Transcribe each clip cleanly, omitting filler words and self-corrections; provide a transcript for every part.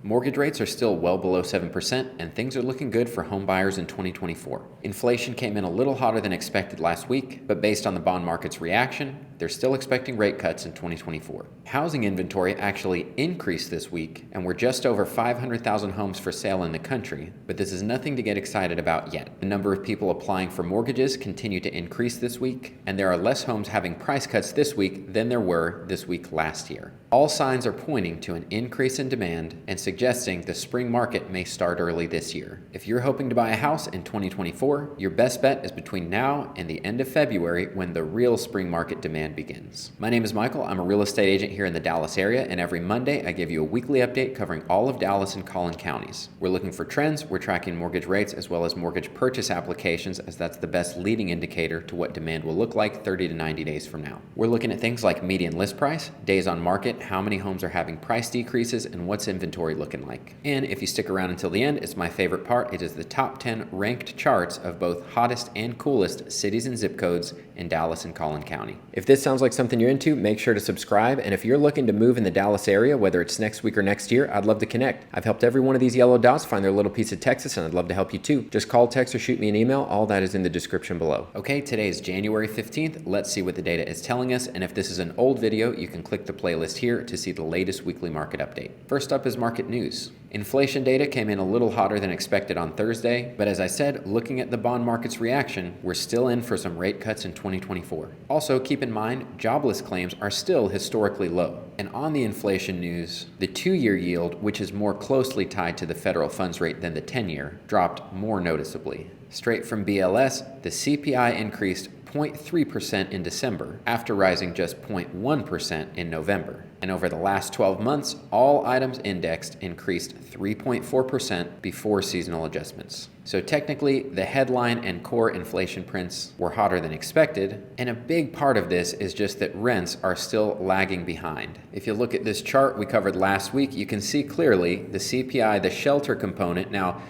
Mortgage rates are still well below 7%, and things are looking good for home buyers in 2024. Inflation came in a little hotter than expected last week, but based on the bond market's reaction, they're still expecting rate cuts in 2024. Housing inventory actually increased this week, and we're just over 500,000 homes for sale in the country, but this is nothing to get excited about yet. The number of people applying for mortgages continue to increase this week, and there are less homes having price cuts this week than there were this week last year. All signs are pointing to an increase in demand and suggesting the spring market may start early this year. If you're hoping to buy a house in 2024, your best bet is between now and the end of February when the real spring market demand begins. My name is Michael. I'm a real estate agent here in the Dallas area, and every Monday I give you a weekly update covering all of Dallas and Collin counties. We're looking for trends, we're tracking mortgage rates as well as mortgage purchase applications, as that's the best leading indicator to what demand will look like 30 to 90 days from now. We're looking at things like median list price, days on market, how many homes are having price decreases, and what's inventory looking like. And if you stick around until the end, it's my favorite part. It is the top 10 ranked charts of both hottest and coolest cities and zip codes in Dallas and Collin County. If this sounds like something you're into, make sure to subscribe. And if you're looking to move in the Dallas area, whether it's next week or next year, I'd love to connect. I've helped every one of these yellow dots find their little piece of Texas, and I'd love to help you too. Just call, text, or shoot me an email. All that is in the description below. Okay, today is January 15th. Let's see what the data is telling us. And if this is an old video, you can click the playlist here to see the latest weekly market update. First up is market news. Inflation data came in a little hotter than expected on Thursday, but as I said, looking at the bond market's reaction, we're still in for some rate cuts in 2024. Also, keep in mind, jobless claims are still historically low. And on the inflation news, the 2-year yield, which is more closely tied to the federal funds rate than the 10-year, dropped more noticeably. Straight from BLS, the CPI increased 0.3% in December, after rising just 0.1% in November. And over the last 12 months, all items indexed increased 3.4% before seasonal adjustments. So technically, the headline and core inflation prints were hotter than expected, and a big part of this is just that rents are still lagging behind. If you look at this chart we covered last week, you can see clearly the CPI, the shelter component. Now,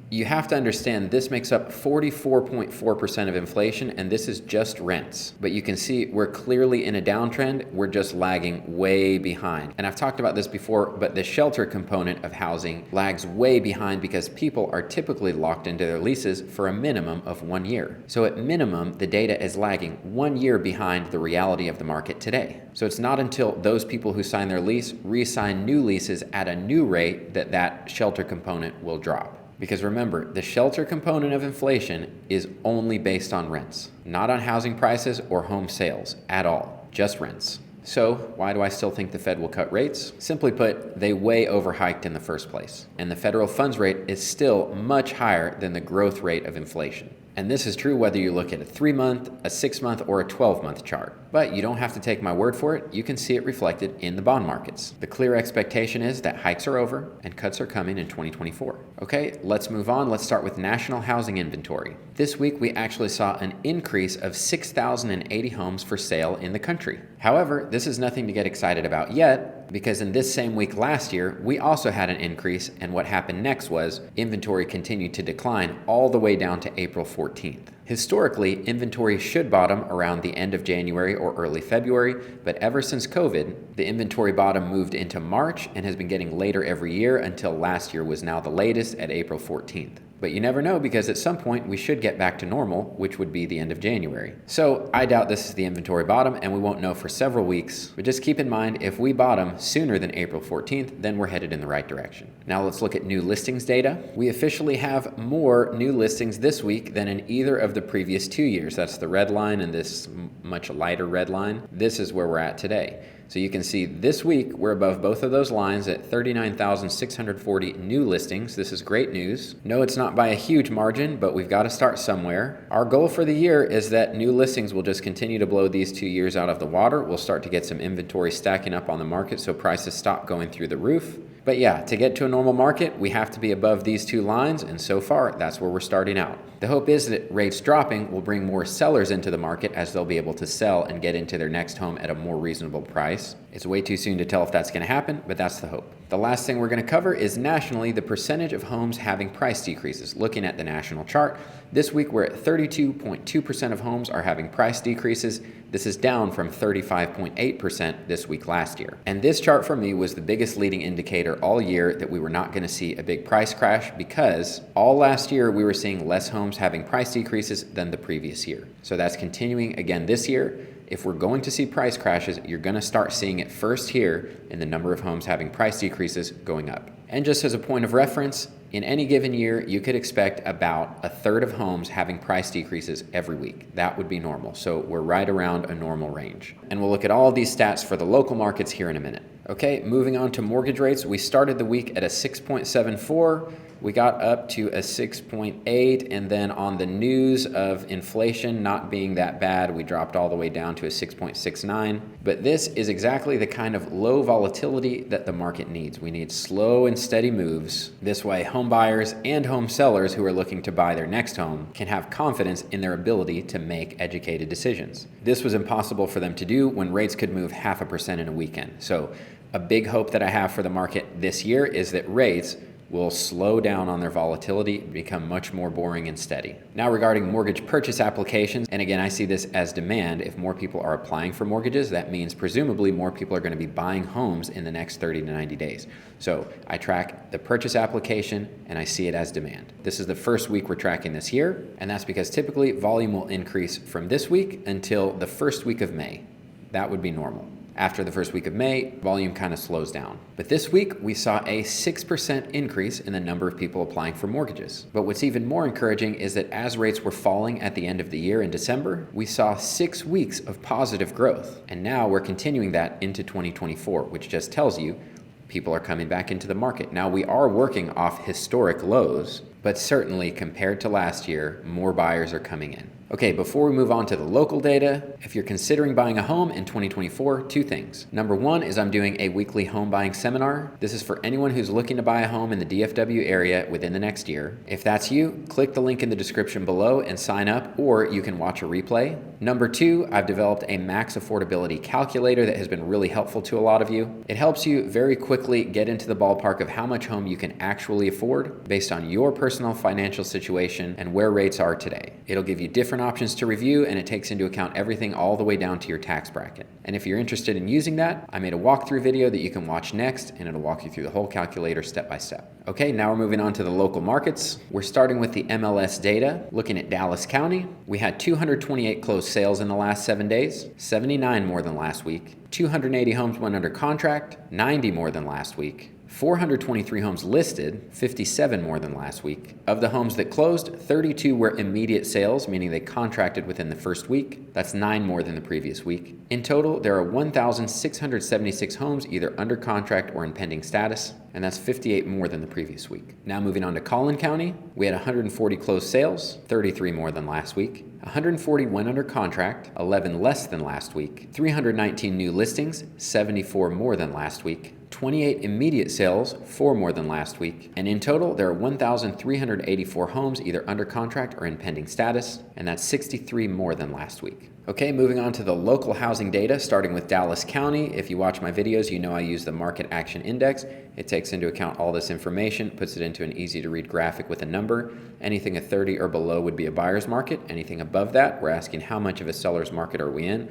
you have to understand this makes up 44.4% of inflation, and this is just rents. But you can see we're clearly in a downtrend. We're just lagging way behind. And I've talked about this before, but the shelter component of housing lags way behind because people are typically locked into their leases for a minimum of 1 year. So at minimum, the data is lagging 1 year behind the reality of the market today. So it's not until those people who sign their lease re-sign new leases at a new rate that that shelter component will drop. Because remember, the shelter component of inflation is only based on rents, not on housing prices or home sales at all, just rents. So why do I still think the Fed will cut rates? Simply put, they way overhiked in the first place. And the federal funds rate is still much higher than the growth rate of inflation. And this is true whether you look at a 3-month, a 6-month, or a 12-month chart. But you don't have to take my word for it. You can see it reflected in the bond markets. The clear expectation is that hikes are over and cuts are coming in 2024. Okay, let's move on. Let's start with national housing inventory. This week, we actually saw an increase of 6,080 homes for sale in the country. However, this is nothing to get excited about yet, because in this same week last year, we also had an increase, and what happened next was inventory continued to decline all the way down to April 14th. Historically, inventory should bottom around the end of January or early February, but ever since COVID, the inventory bottom moved into March and has been getting later every year until last year was now the latest at April 14th. But you never know, because at some point we should get back to normal, which would be the end of January. So I doubt this is the inventory bottom, and we won't know for several weeks. But just keep in mind, if we bottom sooner than April 14th, then we're headed in the right direction. Now let's look at new listings data. We officially have more new listings this week than in either of the previous 2 years. That's the red line and this much lighter red line. This is where we're at today. So you can see this week we're above both of those lines at 39,640 new listings. This is great news. No, it's not by a huge margin, but we've got to start somewhere. Our goal for the year is that new listings will just continue to blow these 2 years out of the water. We'll start to get some inventory stacking up on the market so prices stop going through the roof. But yeah, to get to a normal market, we have to be above these 2 lines, and so far, that's where we're starting out. The hope is that rates dropping will bring more sellers into the market, as they'll be able to sell and get into their next home at a more reasonable price. It's way too soon to tell if that's going to happen, but that's the hope. The last thing we're going to cover is nationally the percentage of homes having price decreases. Looking at the national chart, this week we're at 32.2% of homes are having price decreases. This is down from 35.8% this week last year. And this chart for me was the biggest leading indicator all year that we were not going to see a big price crash, because all last year we were seeing less homes having price decreases than the previous year. So that's continuing again this year. If we're going to see price crashes, you're going to start seeing it first here in the number of homes having price decreases going up. And just as a point of reference, in any given year, you could expect about a third of homes having price decreases every week. That would be normal. So we're right around a normal range. And we'll look at all of these stats for the local markets here in a minute. Okay, moving on to mortgage rates. We started the week at a 6.74. We got up to a 6.8, and then on the news of inflation not being that bad, we dropped all the way down to a 6.69. But this is exactly the kind of low volatility that the market needs. We need slow and steady moves. This way, home buyers and home sellers who are looking to buy their next home can have confidence in their ability to make educated decisions. This was impossible for them to do when rates could move 0.5% in a weekend. So a big hope that I have for the market this year is that rates will slow down on their volatility, become much more boring and steady. Now regarding mortgage purchase applications, and again, I see this as demand. If more people are applying for mortgages, that means presumably more people are going to be buying homes in the next 30 to 90 days. So I track the purchase application and I see it as demand. This is the first week we're tracking this year, and that's because typically volume will increase from this week until the first week of May. That would be normal. After the first week of May, volume kind of slows down. But this week, we saw a 6% increase in the number of people applying for mortgages. But what's even more encouraging is that as rates were falling at the end of the year in December, we saw 6 weeks of positive growth. And now we're continuing that into 2024, which just tells you people are coming back into the market. Now, we are working off historic lows, but certainly compared to last year, more buyers are coming in. Okay, before we move on to the local data, if you're considering buying a home in 2024, 2 things. Number 1 is I'm doing a weekly home buying seminar. This is for anyone who's looking to buy a home in the DFW area within the next year. If that's you, click the link in the description below and sign up, or you can watch a replay. Number 2, I've developed a max affordability calculator that has been really helpful to a lot of you. It helps you very quickly get into the ballpark of how much home you can actually afford based on your personal financial situation and where rates are today. It'll give you different options to review, and it takes into account everything all the way down to your tax bracket. And if you're interested in using that, I made a walkthrough video that you can watch next, and it'll walk you through the whole calculator step by step. Okay, now we're moving on to the local markets. We're starting with the MLS data. Looking at Dallas County, we had 228 closed sales in the last 7 days, 79 more than last week. 280 homes went under contract, 90 more than last week. 423 homes listed, 57 more than last week. Of the homes that closed, 32 were immediate sales, meaning they contracted within the first week. That's 9 more than the previous week. In total, there are 1,676 homes either under contract or in pending status, and that's 58 more than the previous week. Now moving on to Collin County, we had 140 closed sales, 33 more than last week. 140 went under contract, 11 less than last week. 319 new listings, 74 more than last week. 28 immediate sales, 4 more than last week. And in total, there are 1,384 homes either under contract or in pending status, and that's 63 more than last week. Okay, moving on to the local housing data, starting with Dallas County. If you watch my videos, you know I use the Market Action Index. It takes into account all this information, puts it into an easy-to-read graphic with a number. Anything at 30 or below would be a buyer's market. Anything above that, we're asking how much of a seller's market are we in.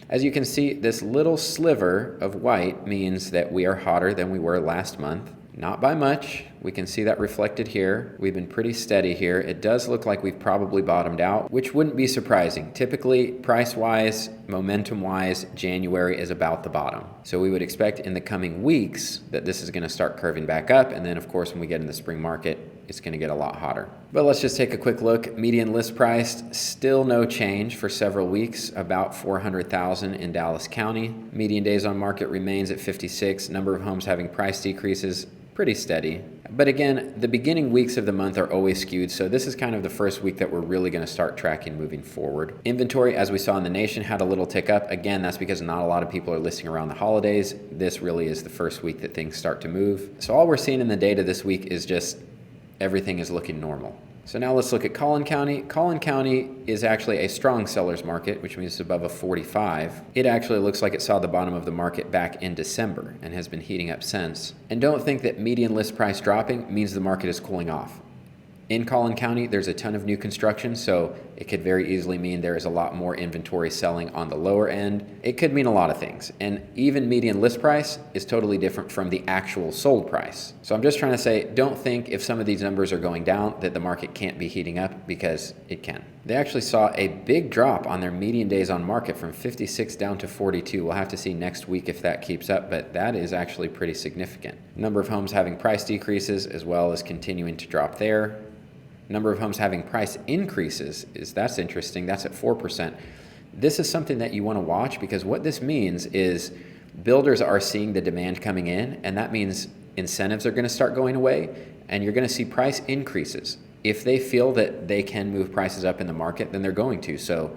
As you can see, this little sliver of white means that we are hotter than we were last month. Not by much. We can see that reflected here. We've been pretty steady here. It does look like we've probably bottomed out, which wouldn't be surprising. Typically, price-wise, momentum-wise, January is about the bottom. So we would expect in the coming weeks that this is going to start curving back up. And then, of course, when we get in the spring market, it's going to get a lot hotter. But let's just take a quick look. Median list price, still no change for several weeks, about 400,000 in Dallas County. Median days on market remains at 56. Number of homes having price decreases, pretty steady. But again, the beginning weeks of the month are always skewed, so this is kind of the first week that we're really going to start tracking moving forward. Inventory, as we saw in the nation, had a little tick up. Again, that's because not a lot of people are listing around the holidays. This really is the first week that things start to move. So all we're seeing in the data this week is just everything is looking normal. So now let's look at Collin County. Collin County is actually a strong seller's market, which means it's above a 45. It actually looks like it saw the bottom of the market back in December and has been heating up since. And don't think that median list price dropping means the market is cooling off. In Collin County, there's a ton of new construction, so it could very easily mean there is a lot more inventory selling on the lower end. It could mean a lot of things, and even median list price is totally different from the actual sold price. So I'm just trying to say, don't think if some of these numbers are going down that the market can't be heating up, because it can. They actually saw a big drop on their median days on market from 56 down to 42. We'll have to see next week if that keeps up, but that is actually pretty significant. Number of homes having price decreases as well as continuing to drop there. Number of homes having price increases that's interesting. That's at 4%. This is something that you want to watch, because what this means is builders are seeing the demand coming in, and that means incentives are going to start going away, and you're going to see price increases. If they feel that they can move prices up in the market, then they're going to. So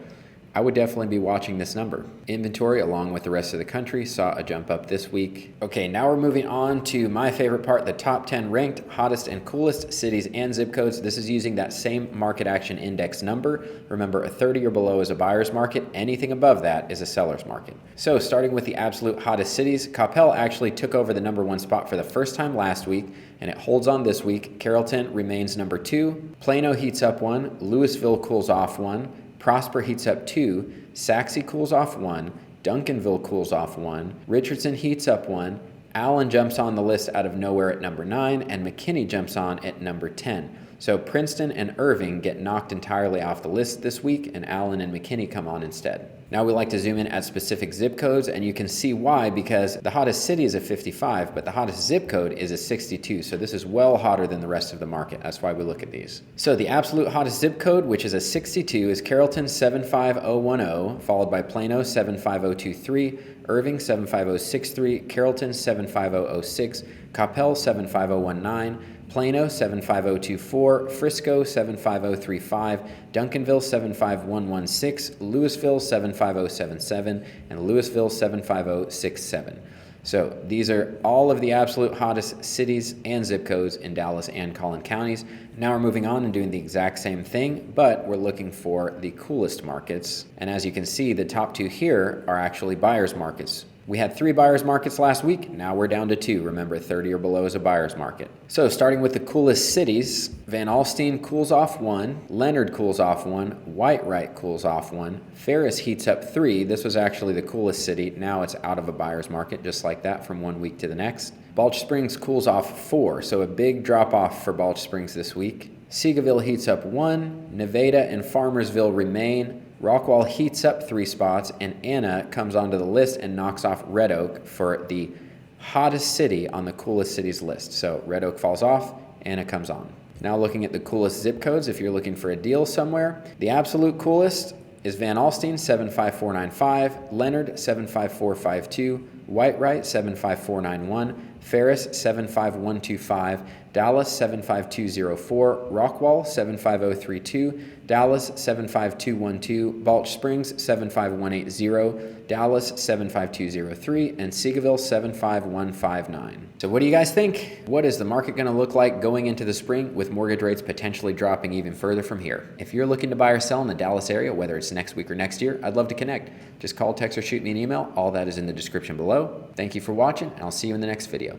I would definitely be watching this number. Inventory, along with the rest of the country, saw a jump up this week. Okay, now we're moving on to my favorite part, the top 10 ranked hottest and coolest cities and zip codes. This is using that same market action index number. Remember, a 30 or below is a buyer's market. Anything above that is a seller's market. So starting with the absolute hottest cities, Coppell actually took over the #1 spot for the first time last week, and it holds on this week. Carrollton remains #2. Plano heats up 1. Louisville cools off 1. Prosper heats up 2, Sachse cools off 1, Duncanville cools off 1, Richardson heats up 1, Allen jumps on the list out of nowhere at #9, and McKinney jumps on at #10. So Princeton and Irving get knocked entirely off the list this week, and Allen and McKinney come on instead. Now we like to zoom in at specific zip codes, and you can see why, because the hottest city is a 55, but the hottest zip code is a 62. So this is well hotter than the rest of the market. That's why we look at these. So the absolute hottest zip code, which is a 62, is Carrollton 75010, followed by Plano 75023, Irving 75063, Carrollton 75006, Coppell 75019, Plano 75024, Frisco 75035, Duncanville 75116, Louisville 75077, and Louisville 75067. So these are all of the absolute hottest cities and zip codes in Dallas and Collin counties. Now we're moving on and doing the exact same thing, but we're looking for the coolest markets. And as you can see, the top 2 here are actually buyers markets. We had 3 buyers markets last week. Now we're down to 2. Remember, 30 or below is a buyer's market. So starting with the coolest cities, Van Alstyne cools off 1, Leonard cools off 1, Whitewright cools off 1, Ferris heats up 3. This was actually the coolest city. Now it's out of a buyer's market, just like that, from one week to the next. Balch Springs cools off 4, so a big drop off for Balch Springs this week. Seagoville heats up 1, Nevada and Farmersville remain. Rockwall heats up 3 spots, and Anna comes onto the list and knocks off Red Oak for the hottest city on the coolest cities list. So Red Oak falls off, Anna comes on. Now looking at the coolest zip codes, if you're looking for a deal somewhere, the absolute coolest is Van Alstyne 75495, Leonard 75452, Whitewright 75491, Ferris 75125, Dallas 75204, Rockwall 75032, Dallas 75212, Balch Springs 75180, Dallas 75203, and Seagoville 75159. So what do you guys think? What is the market going to look like going into the spring with mortgage rates potentially dropping even further from here? If you're looking to buy or sell in the Dallas area, whether it's next week or next year, I'd love to connect. Just call, text, or shoot me an email. All that is in the description below. Thank you for watching, and I'll see you in the next video.